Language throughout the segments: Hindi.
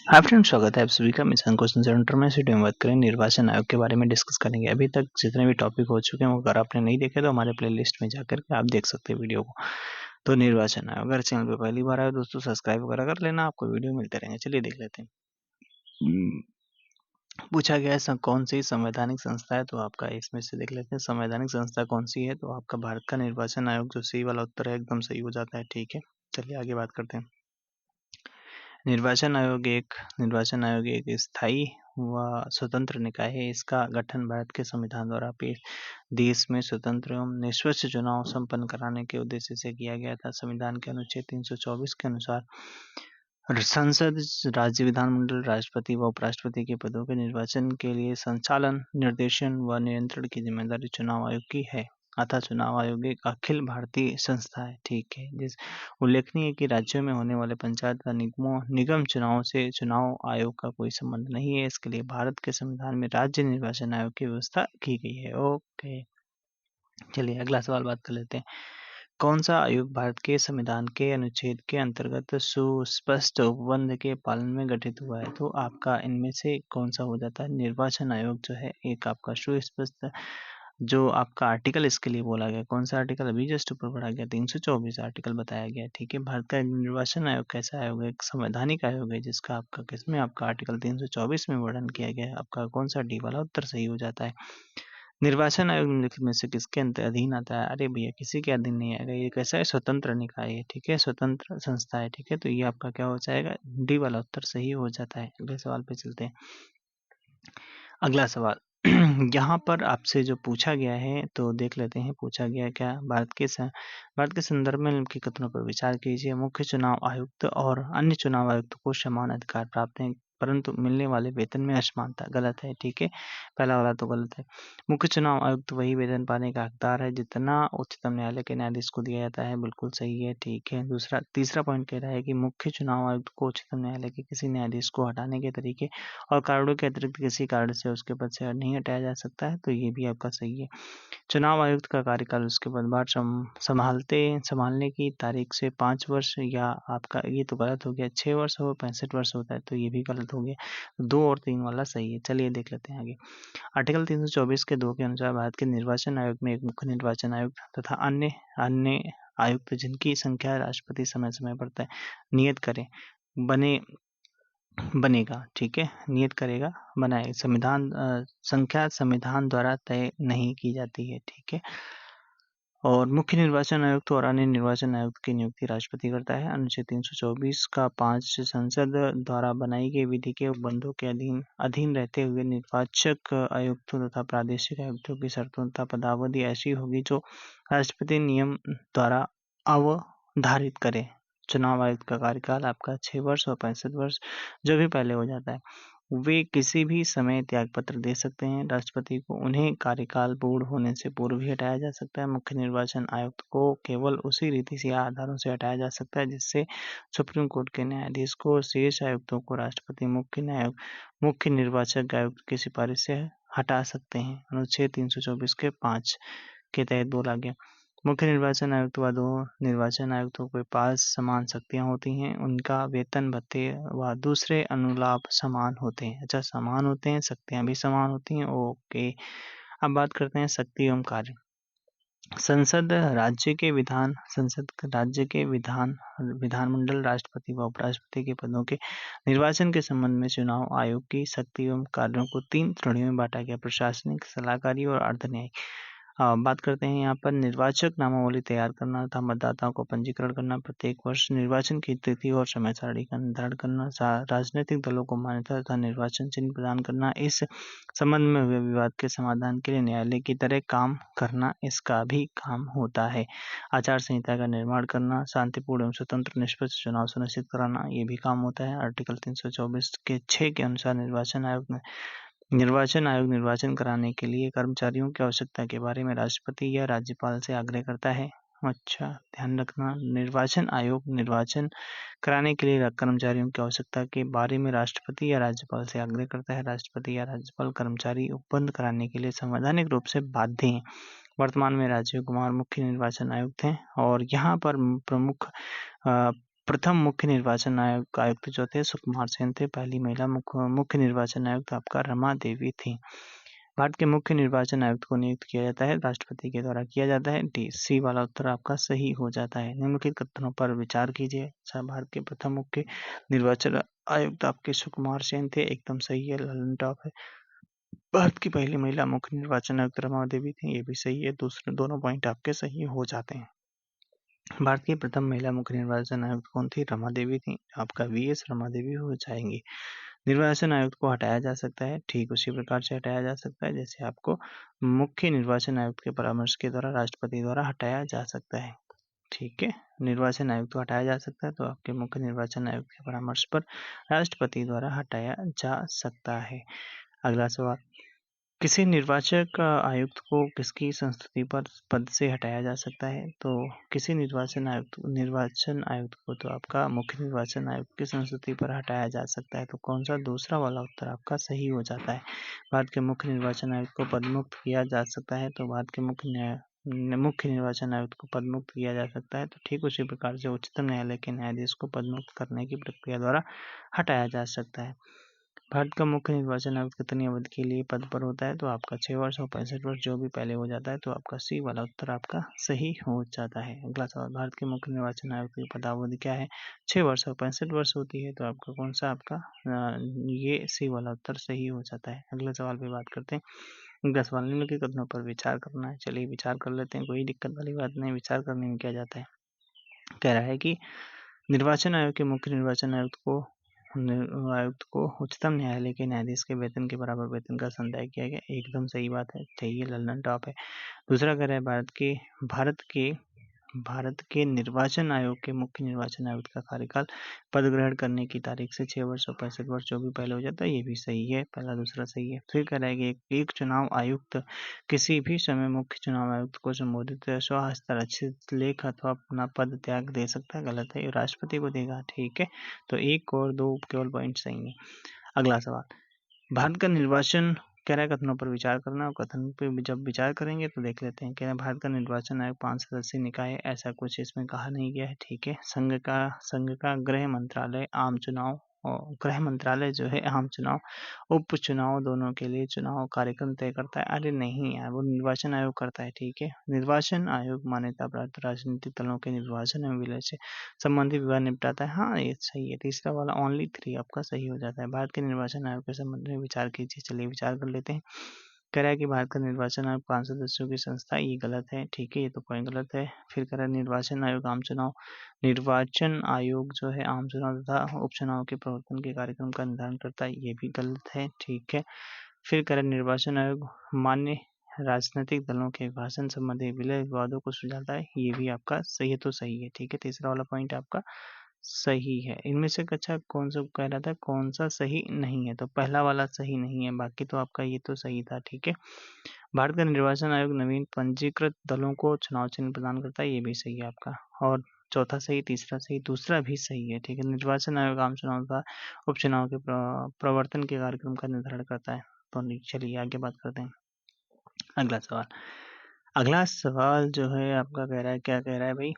हाय फ्रेंड्स, स्वागत है आप सभी का मिशन क्वेश्चन सेंटर में। इसी में बात करें निर्वाचन आयोग के बारे में डिस्कस करेंगे। अभी तक जितने भी टॉपिक हो चुके हैं वो अगर आपने नहीं देखे तो हमारे प्लेलिस्ट में जाकर के आप देख सकते हैं वीडियो को। तो निर्वाचन आयोग, अगर चैनल पे पहली बार आए दोस्तों सब्सक्राइब वगैरह कर लेना, आपको वीडियो मिलते रहेंगे। चलिए देख लेते हैं। पूछा गया है कौन सी संवैधानिक संस्था है, तो आपका इसमें से देख लेते हैं संवैधानिक संस्था कौन सी है। तो आपका भारत का निर्वाचन आयोग, जो सी वाला उत्तर है एकदम सही हो जाता है। ठीक है, चलिए आगे बात करते हैं। निर्वाचन आयोग एक स्थायी व स्वतंत्र निकाय है। इसका गठन भारत के संविधान द्वारा देश में स्वतंत्र एवं निष्पक्ष चुनाव संपन्न कराने के उद्देश्य से किया गया था। संविधान के अनुच्छेद 324 के अनुसार संसद, राज्य विधानमंडल, राष्ट्रपति व उपराष्ट्रपति के पदों के निर्वाचन के लिए संचालन, निर्देशन व नियंत्रण की जिम्मेदारी चुनाव आयोग की है। अतः चुनाव आयोग एक अखिल भारतीय संस्था है। ठीक है, जिस उल्लेखनीय है कि राज्यों में होने वाले पंचायत व निगम चुनाव से चुनाव आयोग का कोई संबंध नहीं है। इसके लिए भारत के संविधान में राज्य निर्वाचन आयोग की व्यवस्था की गई है। ओके, चलिए अगला सवाल बात कर लेते हैं। कौन सा आयोग भारत के संविधान के अनुच्छेद के अंतर्गत सुस्पष्ट उपबंध के पालन में गठित हुआ है? तो आपका इनमें से कौन सा हो जाता है? निर्वाचन आयोग जो है एक आपका सुस्पष्ट, जो आपका आर्टिकल इसके लिए बोला गया, कौन सा आर्टिकल अभी जस्ट ऊपर पढ़ा गया, 324 आर्टिकल बताया गया। ठीक है, भारत का निर्वाचन आयोग कैसा आयोग है? एक संवैधानिक आयोग है, जिसका आपका किसमें आपका आर्टिकल 324 में वर्णन किया गया है। आपका कौन सा डी वाला उत्तर सही हो जाता है। निर्वाचन आयोग निम्नलिखित में से किसके अधीन आता है? अरे भैया, किसी के अधीन नहीं आएगा, ये कैसा है? स्वतंत्र निकाय है। ठीक है, स्वतंत्र संस्था है। ठीक है, तो ये आपका क्या हो जाएगा? डी वाला उत्तर सही हो जाता है। अगले सवाल पे चलते हैं। अगला सवाल यहाँ पर आपसे जो पूछा गया है, तो देख लेते हैं पूछा गया क्या। भारत के संदर्भ में निम्नलिखित कथनों पर विचार कीजिए। मुख्य चुनाव आयुक्त और अन्य चुनाव आयुक्त को समान अधिकार प्राप्त हैं, परंतु मिलने वाले वेतन में असमानता। गलत है। ठीक है, पहला वाला तो गलत है। मुख्य चुनाव आयुक्त वही वेतन पाने का हकदार है जितना उच्चतम न्यायालय के न्यायाधीश को दिया जाता है। बिल्कुल सही है। ठीक है, तीसरा पॉइंट कह रहा है कि मुख्य चुनाव आयुक्त को उच्चतम न्यायालय के किसी न्यायाधीश को हटाने के तरीके और कारणों के अतिरिक्त किसी कारण से उसके पद से नहीं हटाया जा सकता है। तो ये भी आपका सही है। चुनाव आयुक्त का कार्यकाल उसके पदभार संभालने की तारीख से 5 वर्ष, या आपका ये तो गलत हो गया, 6 वर्ष हो 65 वर्ष होता है, तो ये भी गलत हो गया। 2 और 3 वाला सही है। चलिए देख लेते हैं आगे। आर्टिकल 324 के 2 के अनुसार भारत के निर्वाचन आयोग में एक मुख्य निर्वाचन आयुक्त तथा अन्य अन्य आयुक्त जिनकी संख्या राष्ट्रपति समय समय पर तय नियत करें बनेगा। ठीक है, नियत करेगा, बनाए। संख्या संविधान द्वारा तय नहीं की जाती है। ठीक है, और मुख्य निर्वाचन आयुक्त और अन्य निर्वाचन आयुक्त की नियुक्ति राष्ट्रपति करता है। अनुच्छेद 324 का 5 संसद द्वारा बनाई गई विधि के उपबंधों के अधीन रहते हुए निर्वाचक आयुक्तों तथा प्रादेशिक आयुक्तों की शर्तों तथा पदावधि ऐसी होगी जो राष्ट्रपति नियम द्वारा अवधारित करे। चुनाव आयुक्त का कार्यकाल आपका 6 वर्ष और 65 वर्ष, जो भी पहले हो जाता है, वे किसी भी समय त्यागपत्र दे सकते हैं राष्ट्रपति को। उन्हें कार्यकाल पूर्ण होने से पूर्व भी हटाया जा सकता है। मुख्य निर्वाचन आयुक्त को केवल उसी रीति से या आधारों से हटाया जा सकता है जिससे सुप्रीम कोर्ट के न्यायाधीश को। शेष आयुक्तों को राष्ट्रपति मुख्य निर्वाचक आयुक्त की सिफारिश से हटा सकते हैं। अनुच्छेद 324 के 5 के तहत बोला गया। मुख्य निर्वाचन आयुक्त व 2 निर्वाचन आयुक्तों के पास समान शक्तियां होती हैं। उनका वेतन भत्ते व दूसरे अनुलाभ समान होते हैं। अच्छा, समान होते हैं, शक्तियां भी समान होती हैं। ओके, अब बात करते हैं शक्ति एवं कार्य। संसद राज्य के विधानमंडल, राष्ट्रपति व उपराष्ट्रपति के पदों के निर्वाचन के संबंध में चुनाव आयोग की शक्ति एवं कार्यों को 3 श्रेणियों में बांटा गया: प्रशासनिक, सलाहकारी और अर्धन्यायिक। बात करते हैं यहाँ पर निर्वाचक नामावली तैयार करना तथा मतदाताओं को पंजीकरण करना, प्रत्येक वर्ष निर्वाचन की तिथि और समय सारणी का निर्धारण करना, राजनीतिक दलों को मान्यता तथा निर्वाचन चिन्ह प्रदान करना, इस संबंध में हुए विवाद के समाधान के लिए न्यायालय की तरह काम करना इसका भी काम होता है। आचार संहिता का निर्माण करना, शांतिपूर्ण एवं स्वतंत्र निष्पक्ष चुनाव सुनिश्चित कराना, ये भी काम होता है। आर्टिकल 324 के 6 के अनुसार निर्वाचन आयोग निर्वाचन कराने के लिए कर्मचारियों की आवश्यकता के बारे में राष्ट्रपति या राज्यपाल से आग्रह करता है। अच्छा, ध्यान रखना, निर्वाचन आयोग निर्वाचन कराने के लिए कर्मचारियों की आवश्यकता के बारे में राष्ट्रपति या राज्यपाल से आग्रह करता है। राष्ट्रपति या राज्यपाल कर्मचारी उपबंध कराने के लिए संवैधानिक रूप से बाध्य हैं। वर्तमान में राजीव कुमार मुख्य निर्वाचन आयुक्त हैं और यहाँ पर प्रमुख प्रथम मुख्य निर्वाचन आयुक्त जो थे सुकुमार सेन थे। पहली महिला मुख्य निर्वाचन आयुक्त आपका रमा देवी थी। भारत के मुख्य निर्वाचन आयुक्त को नियुक्त किया जाता है, राष्ट्रपति के द्वारा किया जाता है। डी, सी वाला उत्तर आपका सही हो जाता है। निम्नलिखित कथनों पर विचार कीजिए। भारत के प्रथम मुख्य निर्वाचन आयुक्त आपके सुकुमार सेन थे, एकदम सही है, ललन टॉप है। भारत की पहली महिला मुख्य निर्वाचन आयुक्त रमा देवी थी, ये भी सही है। दूसरे दोनों पॉइंट आपके सही हो जाते हैं। भारत की प्रथम महिला मुख्य निर्वाचन आयुक्त कौन थी? रमा देवी थी। आपका वीएस रमा देवी हो जाएंगी। निर्वाचन आयुक्त को हटाया जा सकता है, ठीक उसी प्रकार से हटाया जा सकता है जैसे आपको मुख्य निर्वाचन आयुक्त के परामर्श के द्वारा राष्ट्रपति द्वारा हटाया जा सकता है। ठीक है, निर्वाचन आयुक्त को हटाया जा सकता है तो आपके मुख्य निर्वाचन आयुक्त के परामर्श पर राष्ट्रपति द्वारा हटाया जा सकता है। अगला सवाल, किसी निर्वाचक आयुक्त को किसकी संस्तुति पर पद से हटाया जा सकता है? तो किसी निर्वाचन आयुक्त को तो आपका मुख्य निर्वाचन आयुक्त की संस्तुति पर हटाया जा सकता है। तो कौन सा? दूसरा वाला उत्तर आपका सही हो जाता है। भारत के मुख्य निर्वाचन आयुक्त को पदमुक्त किया जा सकता है। तो भारत के मुख्य निर्वाचन आयुक्त को पदमुक्त किया जा सकता है। तो ठीक उसी प्रकार से उच्चतम न्यायालय के न्यायाधीश को पदमुक्त करने की प्रक्रिया द्वारा हटाया जा सकता है। भारत का मुख्य निर्वाचन आयुक्त कितनी अवधि के लिए पद पर होता है? तो आपका 6 वर्ष और 65 वर्ष जो भी पहले हो जाता है तो आपका सी वाला उत्तर आपका सही हो जाता है। अगला सवाल, भारत के मुख्य निर्वाचन आयुक्त की पदावधि क्या है? 6 वर्ष और 65 वर्ष होती है। तो आपका कौन सा आपका ये सी वाला उत्तर सही हो जाता है। अगले सवाल पे बात करते हैं। अगला सवाल, निम्नलिखित कथनों पर विचार करना है। चलिए विचार कर लेते हैं, कोई दिक्कत वाली बात नहीं, विचार करने में क्या जाता है। कह रहा है कि निर्वाचन आयोग के मुख्य निर्वाचन आयुक्त को उच्चतम न्यायालय के न्यायाधीश के वेतन के बराबर वेतन का संदाय किया गया। एकदम सही बात है, सही है, ललन टॉप है। दूसरा कह रहा है भारत के निर्वाचन आयोग के मुख्य निर्वाचन आयुक्त का कार्यकाल पद ग्रहण करने की तारीख से 6 वर्ष और 65 वर्ष जो भी पहले हो जाता है, ये भी सही है, पहला दूसरा सही है। फिर कह रहा है कि एक चुनाव आयुक्त किसी भी समय मुख्य चुनाव आयुक्त को संबोधित स्वहस्ताक्षरित लेख अथवा अपना पद त्याग दे सकता है, गलत है, राष्ट्रपति को देगा। ठीक है, तो 1 और 2 केवल पॉइंट सही है। अगला सवाल, भारत का निर्वाचन कह रहा है कथनों पर विचार करना, और कथन पे जब विचार करेंगे तो देख लेते हैं। कह रहे हैं भारत का निर्वाचन आयोग 5 सदस्यीय निकाय है, ऐसा कुछ इसमें कहा नहीं गया है। ठीक है, संघ का गृह मंत्रालय आम चुनाव, और गृह मंत्रालय जो है आम चुनाव उपचुनाव दोनों के लिए चुनाव कार्यक्रम तय करता है। अरे नहीं यार, वो निर्वाचन आयोग करता है। ठीक है, निर्वाचन आयोग मान्यता प्राप्त राजनीतिक दलों के निर्वाचन एवं विलय से संबंधित विवाद निपटाता है। हाँ, ये सही है, तीसरा वाला ओनली 3 आपका सही हो जाता है। भारत के निर्वाचन आयोग के संबंध में विचार कीजिए। चलिए विचार कर लेते हैं। कह रहा है कि भारत का निर्वाचन आयोग 5 सदस्यों की संस्था, ये गलत है। ठीक है, ये तो पॉइंट गलत है। फिर कह रहा है निर्वाचन आयोग जो है आम चुनाव तथा उपचुनाव के प्रवर्तन के कार्यक्रम का निर्धारण करता है, ये भी गलत है। ठीक है, फिर कह रहा है निर्वाचन आयोग मान्य राजनीतिक दलों के भाषण संबंधी विलय विवादों को सुलझाता है, ये भी आपका सही है, तो सही है। ठीक है, तीसरा वाला पॉइंट आपका सही है। इनमें से अच्छा कौन सा कह रहा था, कौन सा सही नहीं है? तो पहला वाला सही नहीं है, बाकी तो आपका ये तो सही था। ठीक है, भारत का निर्वाचन आयोग नवीन पंजीकृत दलों को चुनाव चिन्ह प्रदान करता है, ये भी सही है आपका। और चौथा सही, तीसरा सही, दूसरा भी सही है। ठीक है, निर्वाचन आयोग आम चुनाव का उपचुनाव के प्रवर्तन के कार्यक्रम का निर्धारण करता है। तो चलिए आगे बात करते हैं। अगला सवाल जो है आपका कह रहा है, क्या कह रहा है भाई?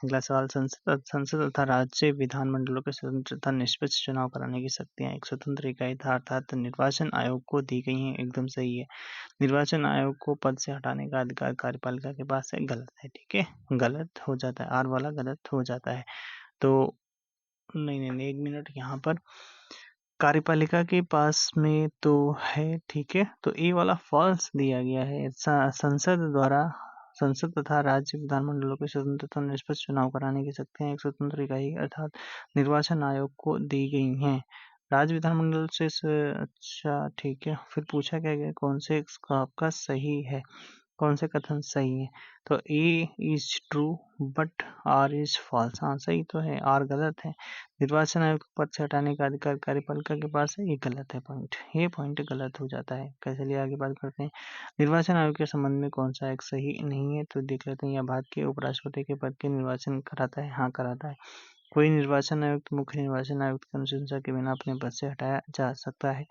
अगला सवाल, संसद तथा राज्य विधानमंडलों के स्वतंत्र तथा निष्पक्ष चुनाव कराने की शक्तियां एक स्वतंत्र इकाई था अर्थात निर्वाचन आयोग को दी गई हैं। एकदम सही है। निर्वाचन आयोग को पद से हटाने का अधिकार कार्यपालिका के पास है, गलत है। ठीक है, गलत हो जाता है, आर वाला गलत हो जाता है। तो नहीं, 1 मिनट, यहाँ पर कार्यपालिका के पास में तो है। ठीक है, तो ए वाला फॉल्स दिया गया है। संसद तथा राज्य विधानमंडलों के स्वतंत्र तथा निष्पक्ष चुनाव कराने की शक्तियां एक स्वतंत्र इकाई अर्थात निर्वाचन आयोग को दी गई हैं। राज्य विधानमंडल से अच्छा, ठीक है, फिर पूछा क्या गया कौन से आपका सही है, कौन से कथन सही है? तो A is true but R is false. हाँ, सही तो है, आर गलत है। निर्वाचन आयोग को पद से हटाने का अधिकार कार्यपालिका के पास है, ये गलत है पॉइंट, ये पॉइंट गलत हो जाता है। कैसे लिए आगे बात करते हैं। निर्वाचन आयोग के संबंध में कौन सा एक सही नहीं है? तो देख लेते हैं। यह भारत के उपराष्ट्रपति के पद के निर्वाचन कराता है, हाँ कराता है। कोई निर्वाचन आयुक्त मुख्य निर्वाचन आयुक्त की अनुशंसा के बिना अपने पद से हटाया जा सकता है,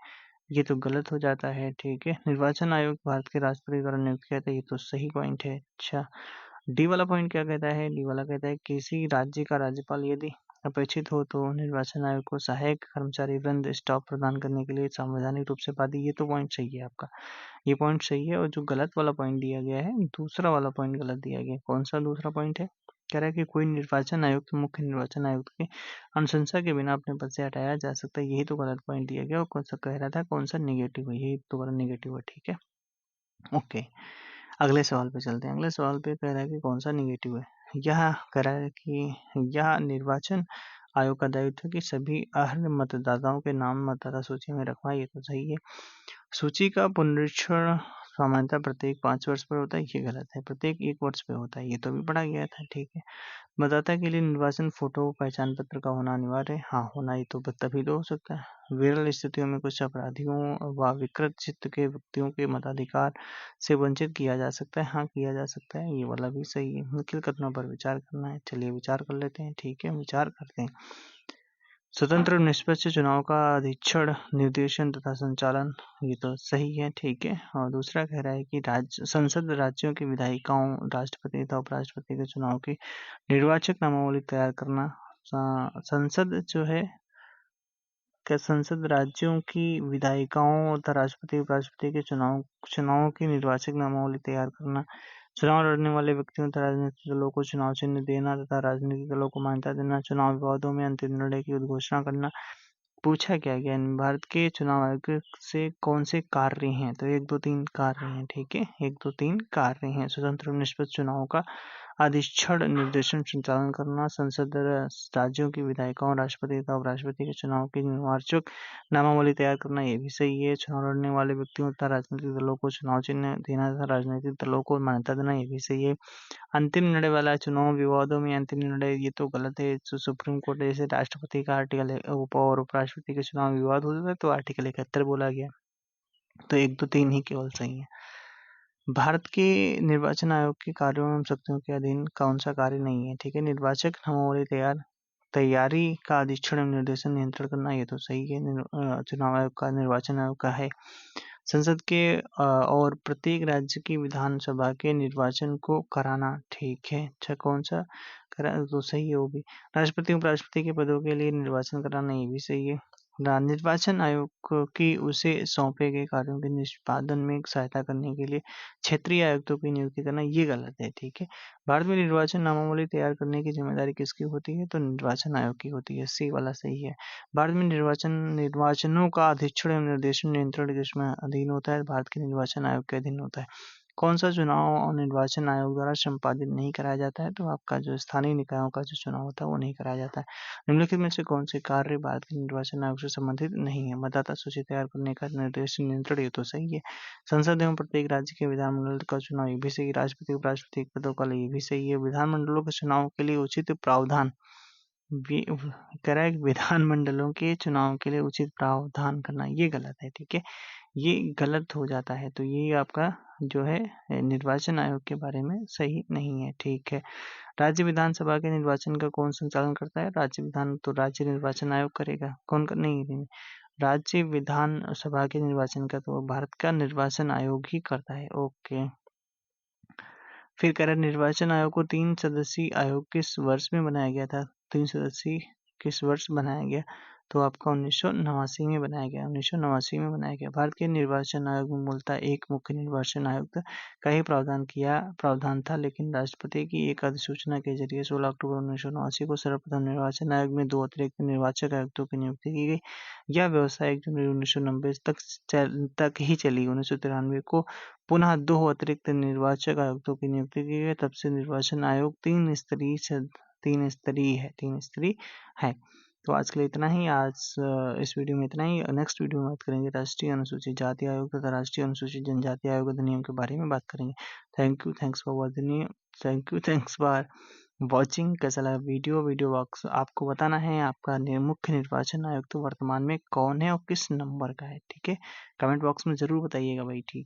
ये तो गलत हो जाता है। ठीक है, निर्वाचन आयोग भारत के राष्ट्रपति द्वारा नियुक्त किया था, ये तो सही पॉइंट है। अच्छा, डी वाला पॉइंट क्या कहता है? डी वाला कहता है किसी राज्य का राज्यपाल यदि अपेक्षित हो तो निर्वाचन आयोग को सहायक कर्मचारी वृंद स्टाफ प्रदान करने के लिए संवैधानिक रूप से बाध्य। ये तो पॉइंट सही है आपका, ये पॉइंट सही है। और जो गलत वाला पॉइंट दिया गया है, दूसरा वाला पॉइंट गलत दिया गया है। कौन सा दूसरा पॉइंट है? कह रहा है कि कोई निर्वाचन आयुक्त मुख्य निर्वाचन आयुक्त के अनुशंसा के बिना अपने पद से हटाया जा सकता है। यही तो गलत पॉइंट दिया गया। और कौन सा कह रहा था, कौन सा नेगेटिव है, यही तो गलत नेगेटिव है। ठीक है, ओके। अगले सवाल पे चलते हैं। अगले सवाल पे कह रहा है कि कौन सा नेगेटिव है। यह कह रहा है कि यह निर्वाचन आयोग का दायित्व है कि सभी अहर्य मतदाताओं के नाम मतदाता सूची में रखवाए। ये तो सही है। सूची का पुनरीक्षण सामान्यतः प्रत्येक 5 वर्ष पर होता है। ये गलत है, प्रत्येक 1 वर्ष पे होता है। ये तो भी पढ़ा गया था। ठीक है। मतदाता के लिए निर्वाचन फोटो पहचान पत्र का होना अनिवार्य है। हाँ, होना ही तो तभी तो हो सकता है। विरल स्थितियों में कुछ अपराधियों व विकृत चित्त के व्यक्तियों के मताधिकार से वंचित किया जा सकता है। हाँ, किया जा सकता है। ये वाला भी सही है। मुश्किल कथनों पर विचार करना है। चलिए विचार कर लेते हैं। ठीक है, विचार करते हैं। स्वतंत्र निष्पक्ष चुनाव का अधीक्षण, निर्देशन तथा संचालन, ये तो सही है। ठीक है। और दूसरा कह रहा है कि संसद राज्यों की विधायिकाओं, राष्ट्रपति तथा उपराष्ट्रपति के चुनाव की निर्वाचक नामावली तैयार करना। संसद जो है, क्या संसद राज्यों की विधायिकाओं तथा राष्ट्रपति उपराष्ट्रपति के चुनावों की निर्वाचक नामावली तैयार करना। चुनाव लड़ने वाले व्यक्तियों तथा राजनीतिक दलों को चुनाव चिन्ह देना तथा राजनीतिक दलों को मान्यता देना। चुनाव विवादों में अंतिम निर्णय की उद्घोषणा करना। पूछा क्या गया, भारत के चुनाव आयोग से कौन से कार्य हैं? तो 1, 2, 3 कार्य हैं। ठीक है, 1, 2, 3 कार्य हैं। स्वतंत्र निष्पक्ष चुनाव का अधीक्षण, निर्देशन, संचालन करना। संसद राज्यों की विधायिकाओं, राष्ट्रपति तथा उपराष्ट्रपति के चुनाव की निर्वाचक नामावली तैयार करना। ये भी सही है। चुनाव लड़ने वाले व्यक्तियों तथा राजनीतिक दलों को चुनाव चिन्ह देना तथा राजनीतिक दलों को मान्यता देना। ये भी सही है। अंतिम निर्णय वाला चुनाव विवादों में अंतिम निर्णय, ये तो गलत है। जो सुप्रीम कोर्ट जैसे राष्ट्रपति का आर्टिकल और उपराष्ट्रपति के चुनाव विवाद होता है तो आर्टिकल 71 बोला गया। तो 1, 2, 3 ही केवल सही है। भारत के निर्वाचन आयोग के कार्यों एवं शक्तियों के अधीन कौन सा कार्य नहीं है? ठीक है। निर्वाचक नामावली तैयारी का अधीक्षण एवं निर्देशन, नियंत्रण करना। ये तो सही है। चुनाव आयोग का, निर्वाचन आयोग का है। संसद के और प्रत्येक राज्य की विधानसभा के निर्वाचन को कराना। ठीक है। अच्छा, कौन सा करा तो सही है वो भी। राष्ट्रपति उपराष्ट्रपति के पदों के लिए निर्वाचन कराना, ये भी सही है। निर्वाचन आयोग की उसे सौंपे गए कार्यों के निष्पादन में सहायता करने के लिए क्षेत्रीय आयुक्तों की नियुक्ति करना, ये गलत है। ठीक है। भारत में निर्वाचन नामावली तैयार करने की जिम्मेदारी किसकी होती है? तो निर्वाचन आयोग की होती है। सी वाला सही है। भारत में निर्वाचनों का अधीक्षण एवं निर्देशन, नियंत्रण किसमें अधीन होता है? भारत के निर्वाचन आयोग के अधीन होता है। कौन सा चुनाव और निर्वाचन आयोग द्वारा संपादित नहीं कराया जाता है? तो आपका जो स्थानीय निकायों का जो चुनाव होता है वो नहीं कराया जाता है। निम्नलिखित में से कौन से कार्य भारत के निर्वाचन आयोग से संबंधित नहीं है? मतदाता सूची तैयार करने का निर्देशन, नियंत्रण, ये तो सही है। संसद एवं प्रत्येक राज्य के विधानमंडल का चुनाव, ये भी सही। राष्ट्रपति उपराष्ट्रपति के पदों का लिए, ये भी सही है। विधानमंडलों के चुनाव के लिए उचित प्रावधान, कह रहा है कि विधानमंडलों के चुनाव के लिए उचित प्रावधान करना, ये गलत है। ठीक है, ये गलत हो जाता है। तो ये आपका जो है निर्वाचन आयोग के बारे में सही नहीं है। ठीक है। राज्य विधानसभा के निर्वाचन का कौन संचालन करता है? राज्य निर्वाचन आयोग करेगा। कौन कर नहीं, राज्य विधानसभा के निर्वाचन का तो भारत का निर्वाचन आयोग ही करता है। ओके। फिर कह रहा है निर्वाचन आयोग को 3 सदस्यीय आयोग किस वर्ष में बनाया गया था? 3 सदस्यीय किस वर्ष बनाया गया? तो आपका 1989 में बनाया गया। 1989 में बनाया गया। भारत के निर्वाचन आयोग में मूलतः एक मुख्य निर्वाचन आयुक्त का ही प्रावधान था, लेकिन राष्ट्रपति की एक अधिसूचना के जरिए 16 अक्टूबर 1989 को सर्वप्रथम निर्वाचन आयोग में 2 अतिरिक्त निर्वाचक आयुक्तों की नियुक्ति की गई। यह व्यवस्था 1 जनवरी 1990 तक ही चली। 1993 को पुनः 2 अतिरिक्त निर्वाचक आयुक्तों की नियुक्ति की गई। तब से निर्वाचन आयोग 3 स्तरीय है। तो आज के लिए इतना ही। इस वीडियो में इतना ही। नेक्स्ट वीडियो में बात करेंगे राष्ट्रीय अनुसूचित जाति आयोग तथा राष्ट्रीय अनुसूचित जनजाति आयोग अधिनियम के बारे में बात करेंगे। Thanks for watching. कैसा लगा वीडियो आपको बताना है आपका मुख्य निर्वाचन आयुक्त वर्तमान में कौन है और किस नंबर का है। ठीक है, कमेंट बॉक्स में जरूर बताइएगा भाई। ठीक है।